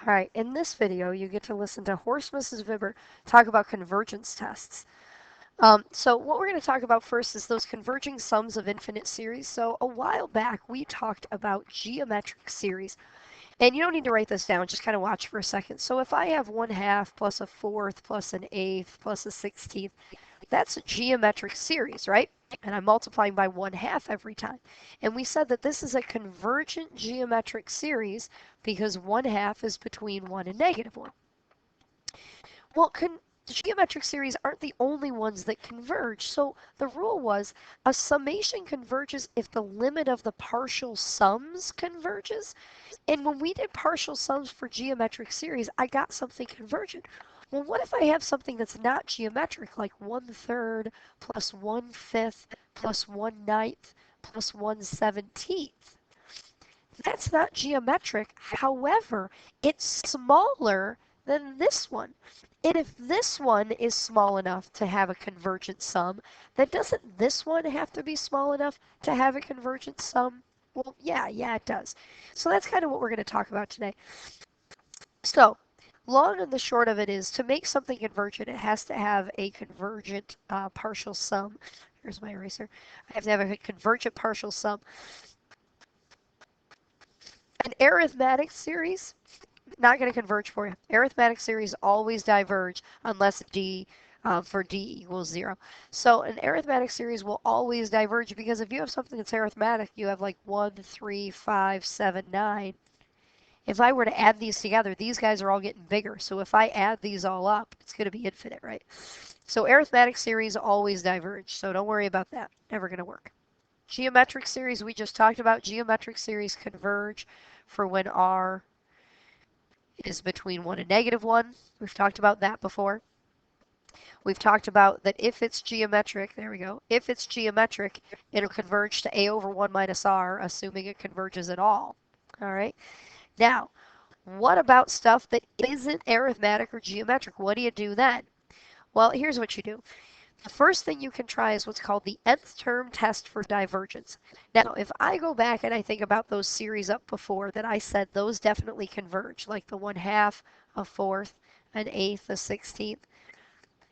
All right, in this video, you get to listen to Horst Mrs. Vibber talk about convergence tests. So what we're going to talk about first is those converging sums of infinite series. So a while back, we talked about geometric series. And you don't need to write this down, just kind of watch for a second. So if I have 1/2 plus a 4th plus an 8th plus a 16th, that's a geometric series, right? And I'm multiplying by 1/2 every time. And we said that this is a convergent geometric series because 1/2 is between 1 and -1. Well, geometric series aren't the only ones that converge. So the rule was a summation converges if the limit of the partial sums converges. And when we did partial sums for geometric series, I got something convergent. Well, what if I have something that's not geometric, like 1/3 plus 1/5 plus 1/9 plus 1/17? That's not geometric. However, it's smaller than this one. And if this one is small enough to have a convergent sum, then doesn't this one have to be small enough to have a convergent sum? Well, yeah, it does. So that's kind of what we're going to talk about today. So, long and the short of it is, to make something convergent, it has to have a convergent partial sum. Here's my eraser. I have to have a convergent partial sum. An arithmetic series, not going to converge for you. Arithmetic series always diverge unless for d equals 0. So an arithmetic series will always diverge because if you have something that's arithmetic, you have like 1, 3, 5, 7, 9. If I were to add these together, these guys are all getting bigger. So if I add these all up, it's going to be infinite, right? So arithmetic series always diverge. So don't worry about that. Never going to work. Geometric series, we just talked about. Geometric series converge for when r is between 1 and -1. We've talked about that before. We've talked about that if it's geometric, there we go, if it's geometric, it'll converge to a over 1 minus r, assuming it converges at all. All right. Now, what about stuff that isn't arithmetic or geometric? What do you do then? Well, here's what you do. The first thing you can try is what's called the nth term test for divergence. Now, if I go back and I think about those series up before that I said those definitely converge, like the 1/2, a 4th, an 8th, a 16th,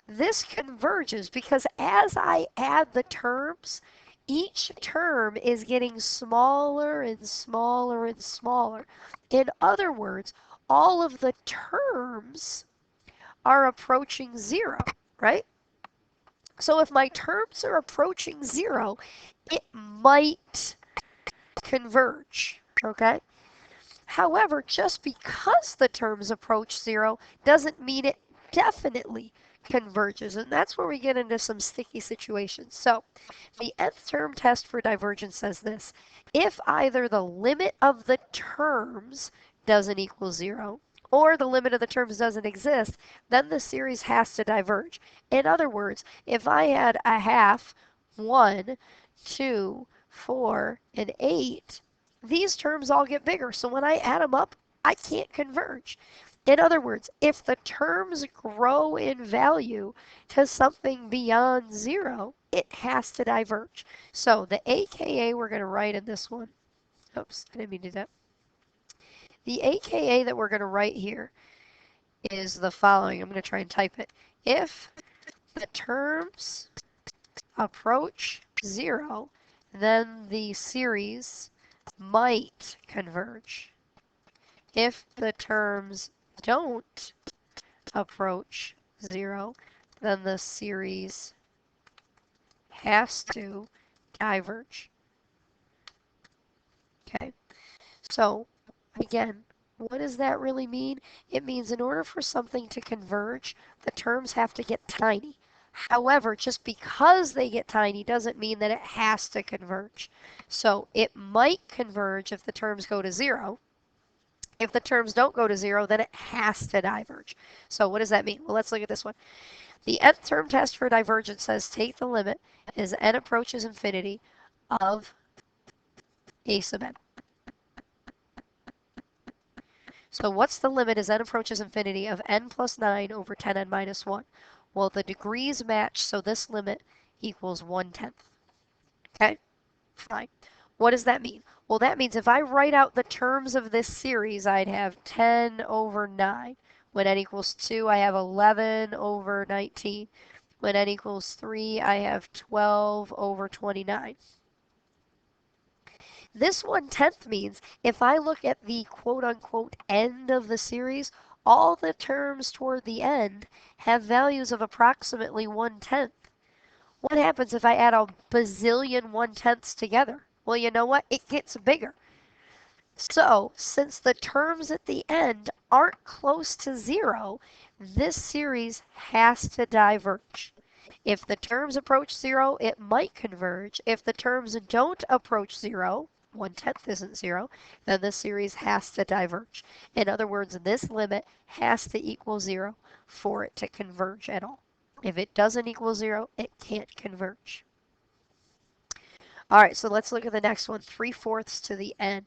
this converges because as I add the terms, each term is getting smaller and smaller and smaller. In other words, all of the terms are approaching 0, right? So if my terms are approaching 0, it might converge, okay? However, just because the terms approach 0 doesn't mean it definitely converges, and that's where we get into some sticky situations. So the nth term test for divergence says this: if either the limit of the terms doesn't equal 0, or the limit of the terms doesn't exist, then the series has to diverge. In other words, if I had a half, 1, 2, 4, and 8, these terms all get bigger. So when I add them up, I can't converge. In other words, if the terms grow in value to something beyond 0, it has to diverge. So the AKA we're going to write in this one, oops, I didn't mean to do that. The AKA that we're going to write here is the following. I'm going to try and type it. If the terms approach 0, then the series might converge. If the terms don't approach 0, then the series has to diverge. Okay, so again, what does that really mean? It means in order for something to converge, the terms have to get tiny. However, just because they get tiny doesn't mean that it has to converge. So it might converge if the terms go to 0. If the terms don't go to 0, then it has to diverge. So what does that mean? Well, let's look at this one. The nth term test for divergence says take the limit as n approaches infinity of a sub n. So what's the limit as n approaches infinity of n plus 9 over 10n minus 1? Well, the degrees match, so this limit equals 1/10. Okay, fine. What does that mean? Well, that means if I write out the terms of this series, I'd have 10 over 9. When n equals 2, I have 11 over 19. When n equals 3, I have 12 over 29. This 1/10 means if I look at the quote-unquote end of the series, all the terms toward the end have values of approximately 1/10. What happens if I add a bazillion 1/10ths together? Well, you know what? It gets bigger. So, since the terms at the end aren't close to 0, this series has to diverge. If the terms approach 0, it might converge. If the terms don't approach 0, 1/10 isn't 0, then the series has to diverge. In other words, this limit has to equal 0 for it to converge at all. If it doesn't equal 0, it can't converge. All right, so let's look at the next one, 3/4 to the n.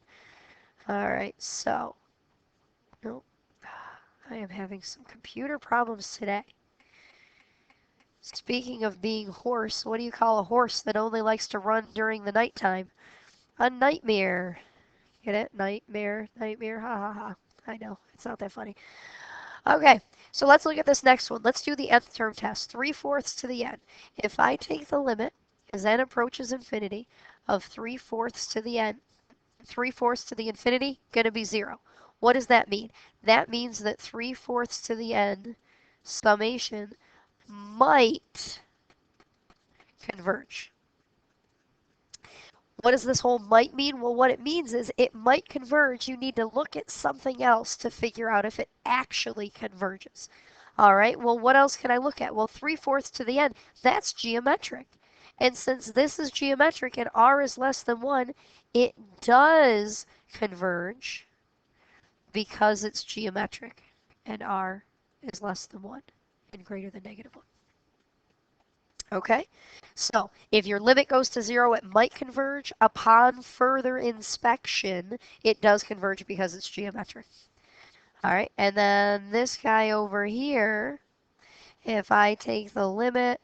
All right, so, nope, I am having some computer problems today. Speaking of being hoarse, what do you call a horse that only likes to run during the nighttime? A nightmare. Get it? Nightmare, nightmare, ha ha ha. I know, it's not that funny. Okay, so let's look at this next one. Let's do the nth term test. 3/4 to the n. If I take the limit as n approaches infinity of 3/4 to the n, 3/4 to the infinity, gonna be 0. What does that mean? That means that 3/4 to the n summation might converge. What does this whole might mean? Well, what it means is it might converge. You need to look at something else to figure out if it actually converges. All right, well, what else can I look at? Well, 3/4 to the n, that's geometric. And since this is geometric and r is less than 1, it does converge because it's geometric and r is less than 1 and greater than -1. Okay, so if your limit goes to 0, it might converge. Upon further inspection, it does converge because it's geometric. All right, and then this guy over here, if I take the limit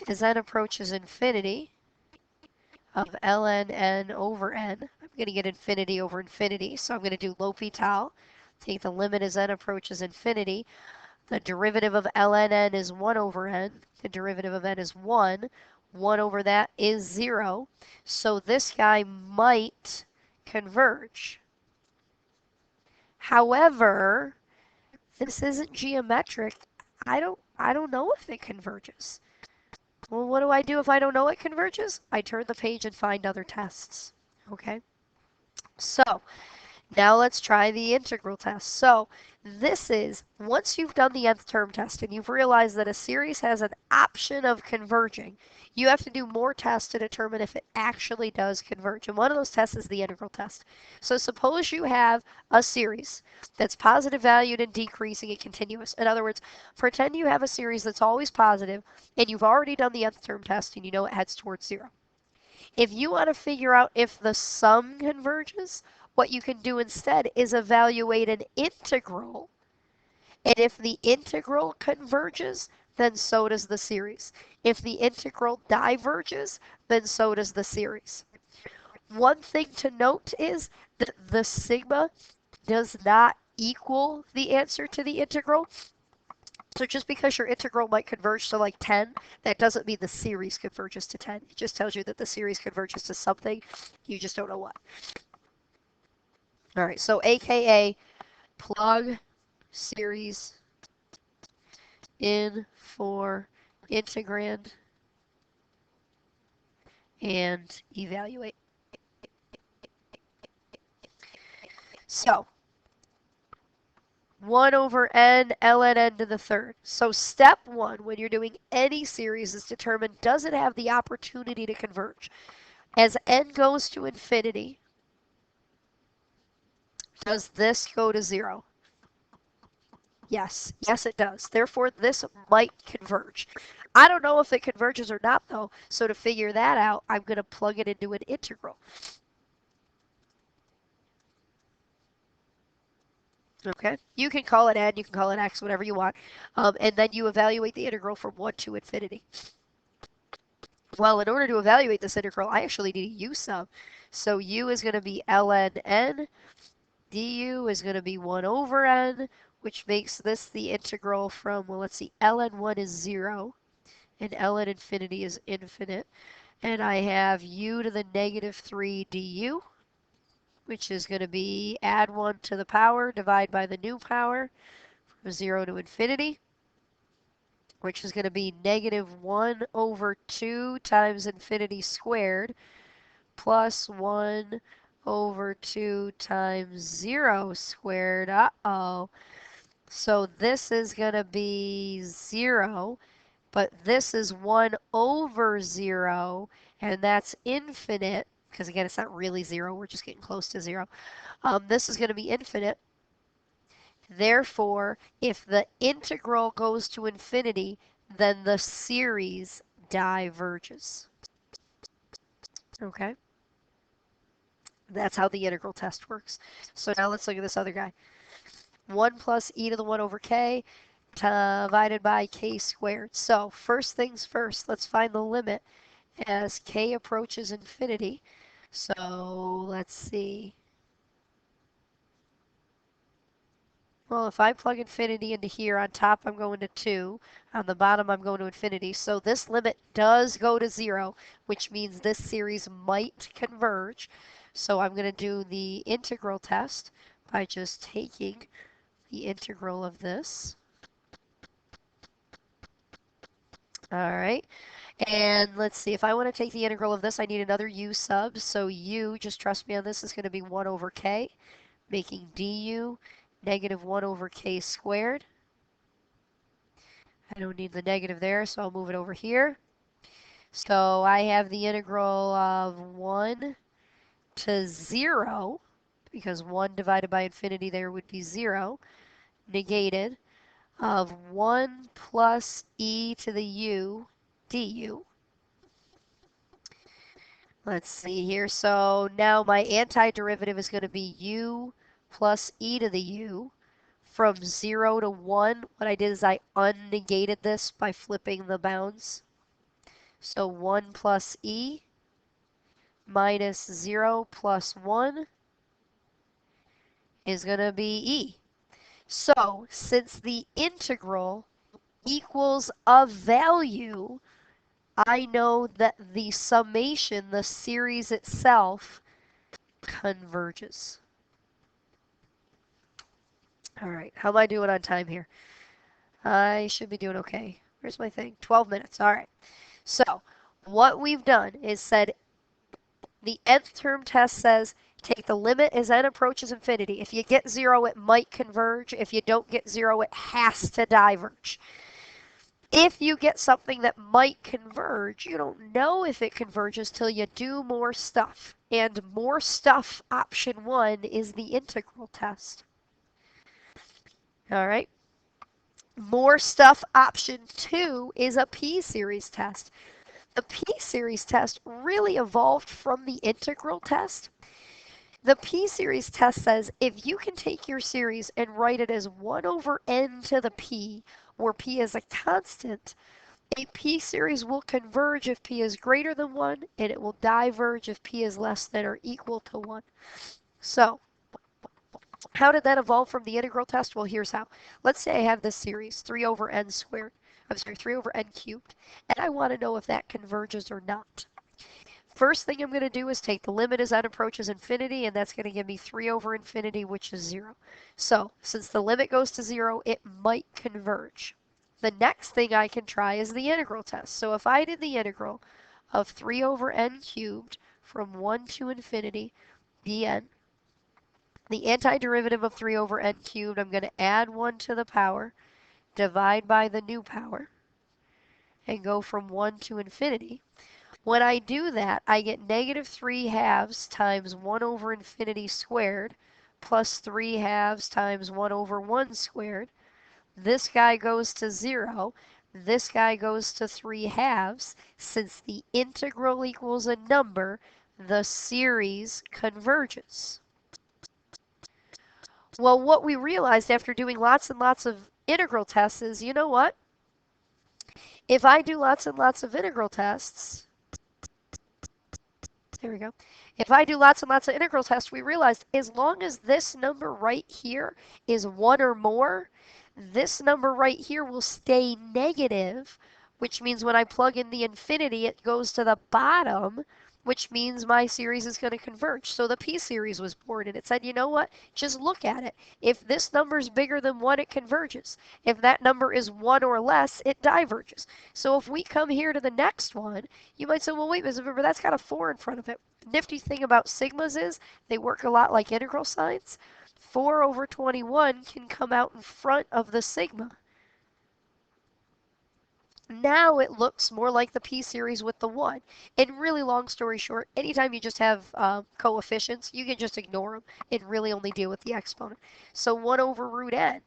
as n approaches infinity of ln n over n, I'm going to get infinity over infinity, so I'm going to do L'Hopital. Take the limit as n approaches infinity. The derivative of ln n is 1 over n. The derivative of n is 1. 1 over that is 0. So this guy might converge. However, this isn't geometric. I don't know if it converges. Well, what do I do if I don't know it converges? I turn the page and find other tests. Okay? So, now let's try the integral test. So this is, once you've done the nth term test and you've realized that a series has an option of converging, you have to do more tests to determine if it actually does converge. And one of those tests is the integral test. So suppose you have a series that's positive valued and decreasing and continuous. In other words, pretend you have a series that's always positive and you've already done the nth term test and you know it heads towards 0. If you want to figure out if the sum converges, what you can do instead is evaluate an integral. And if the integral converges, then so does the series. If the integral diverges, then so does the series. One thing to note is that the sigma does not equal the answer to the integral. So just because your integral might converge to like 10, that doesn't mean the series converges to 10. It just tells you that the series converges to something. You just don't know what. All right, so AKA plug series in for integrand and evaluate. So 1 over n ln n to the third. So step 1 when you're doing any series is determine, does it have the opportunity to converge? As n goes to infinity, does this go to 0? Yes, yes it does. Therefore, this might converge. I don't know if it converges or not though, so to figure that out, I'm going to plug it into an integral. Okay, you can call it n, you can call it x, whatever you want, and then you evaluate the integral from 1 to infinity. Well, in order to evaluate this integral, I actually need a u sum. So u is going to be ln n, du is going to be 1 over n, which makes this the integral from, well, let's see, ln1 is 0, and ln infinity is infinite. And I have u to the negative 3 du, which is going to be add 1 to the power, divide by the new power, from 0 to infinity, which is going to be negative 1 over 2 times infinity squared, plus 1 over 2 times 0 squared. Uh-oh. So this is going to be 0, but this is 1 over 0, and that's infinite, because again, it's not really 0, we're just getting close to 0. This is going to be infinite. Therefore, if the integral goes to infinity, then the series diverges. Okay? That's how the integral test works. So now let's look at this other guy. 1 plus e to the 1 over k divided by k squared. So first things first, let's find the limit as k approaches infinity. So let's see. Well, if I plug infinity into here, on top I'm going to 2, on the bottom I'm going to infinity. So this limit does go to 0, which means this series might converge. So I'm going to do the integral test by just taking the integral of this. All right. And let's see, if I want to take the integral of this, I need another u sub. So u, just trust me on this, is going to be 1 over k, making du negative 1 over k squared. I don't need the negative there, so I'll move it over here. So I have the integral of 1 to 0, because 1 divided by infinity there would be 0, negated, of 1 plus e to the u du. Let's see here. So now my antiderivative is going to be u plus e to the u. From 0 to 1, what I did is I unnegated this by flipping the bounds. So 1 plus e minus 0 plus 1 is going to be e. So since the integral equals a value, I know that the summation, the series itself, converges. All right, how am I doing on time here? I should be doing okay. Where's my thing? 12 minutes. All right. So what we've done is said the nth term test says take the limit as n approaches infinity. If you get 0, it might converge. If you don't get 0, it has to diverge. If you get something that might converge, you don't know if it converges till you do more stuff. And more stuff, option 1, is the integral test. All right. More stuff, option 2, is a p-series test. The p-series test really evolved from the integral test. The p-series test says if you can take your series and write it as 1 over n to the p, where p is a constant, a p-series will converge if p is greater than 1, and it will diverge if p is less than or equal to 1. So, how did that evolve from the integral test? Well, here's how. Let's say I have this series, 3 over n squared. I'm sorry, 3 over n cubed, and I want to know if that converges or not. First thing I'm going to do is take the limit as n approaches infinity, and that's going to give me 3 over infinity, which is 0. So, since the limit goes to 0, it might converge. The next thing I can try is the integral test. So if I did the integral of 3 over n cubed from 1 to infinity dn, the antiderivative of 3 over n cubed, I'm going to add 1 to the power, divide by the new power, and go from 1 to infinity. When I do that, I get negative 3 halves times 1 over infinity squared plus 3 halves times 1 over 1 squared. This guy goes to 0. This guy goes to 3 halves. Since the integral equals a number, the series converges. Well, what we realized after doing lots and lots of integral tests is, you know what? If I do lots and lots of integral tests, There we go. If I do lots and lots of integral tests, we realized as long as this number right here is 1 or more, this number right here will stay negative, which means when I plug in the infinity, it goes to the bottom, which means my series is going to converge. So the p-series was born, and it said, you know what? Just look at it. If this number is bigger than 1, it converges. If that number is 1 or less, it diverges. So if we come here to the next one, you might say, well, wait, Ms. Remember, that's got a 4 in front of it. Nifty thing about sigmas is they work a lot like integral signs. 4 over 21 can come out in front of the sigma. Now it looks more like the p-series with the 1. And really, long story short, anytime you just have coefficients, you can just ignore them and really only deal with the exponent. So 1 over root n.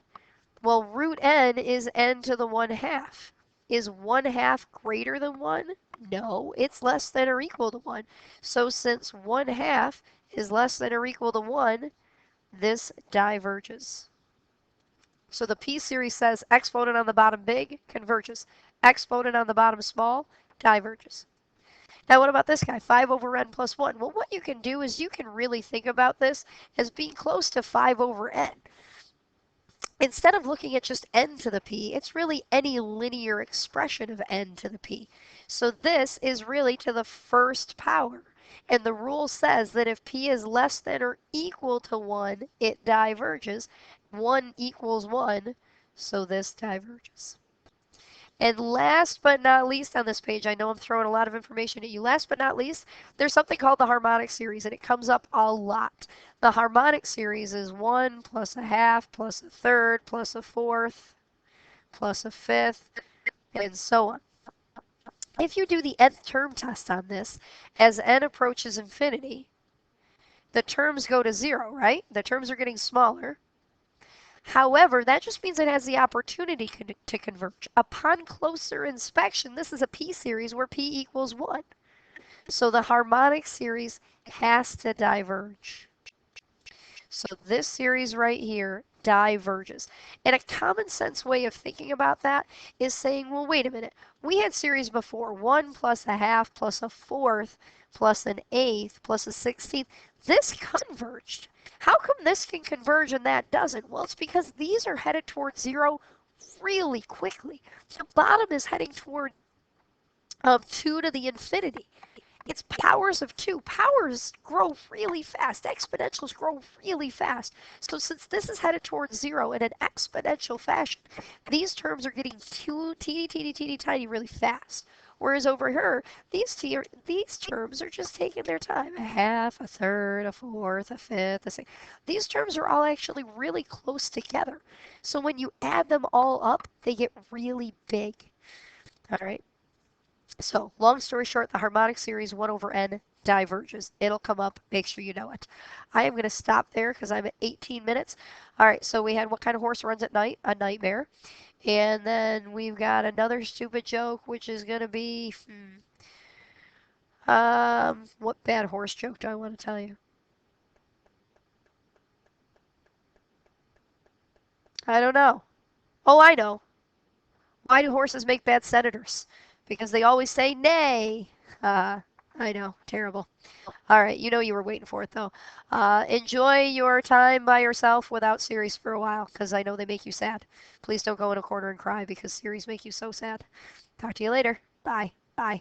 Well, root n is n to the 1/2. Is 1/2 greater than 1? No, it's less than or equal to 1. So since 1/2 is less than or equal to 1, this diverges. So the p-series says exponent on the bottom big converges. Exponent on the bottom small diverges. Now what about this guy, 5 over n plus 1? Well, what you can do is you can really think about this as being close to 5 over n. Instead of looking at just n to the p, it's really any linear expression of n to the p. So this is really to the first power. And the rule says that if p is less than or equal to 1, it diverges. 1 equals 1, so this diverges. And last but not least on this page, I know I'm throwing a lot of information at you. Last but not least, there's something called the harmonic series, and it comes up a lot. The harmonic series is 1 plus a half plus a third plus a fourth plus a fifth, and so on. If you do the nth term test on this, as n approaches infinity, the terms go to 0, right? The terms are getting smaller. However, that just means it has the opportunity to converge. Upon closer inspection, this is a p-series where p equals 1. So the harmonic series has to diverge. So this series right here diverges. And a common sense way of thinking about that is saying, well, wait a minute. We had series before, 1 plus a half plus a fourth plus an eighth plus a 16th. This converged. How come this can converge and that doesn't? Well, it's because these are headed towards 0 really quickly. The bottom is heading toward 2 to the infinity. It's powers of 2. Powers grow really fast. Exponentials grow really fast. So since this is headed towards 0 in an exponential fashion, these terms are getting teeny tiny really fast. Whereas over here, these terms are just taking their time. A half, a third, a fourth, a fifth, a sixth. These terms are all actually really close together. So when you add them all up, they get really big. All right. So long story short, the harmonic series 1 over n diverges. It'll come up. Make sure you know it. I am going to stop there because I'm at 18 minutes. All right, so we had what kind of horse runs at night? A nightmare. And then we've got another stupid joke, which is going to be, what bad horse joke do I want to tell you? I don't know. Oh, I know. Why do horses make bad senators? Because they always say nay. I know, terrible. All right, you know you were waiting for it though. Enjoy your time by yourself without series for a while, because I know they make you sad. Please don't go in a corner and cry because series make you so sad. Talk to you later. Bye. Bye.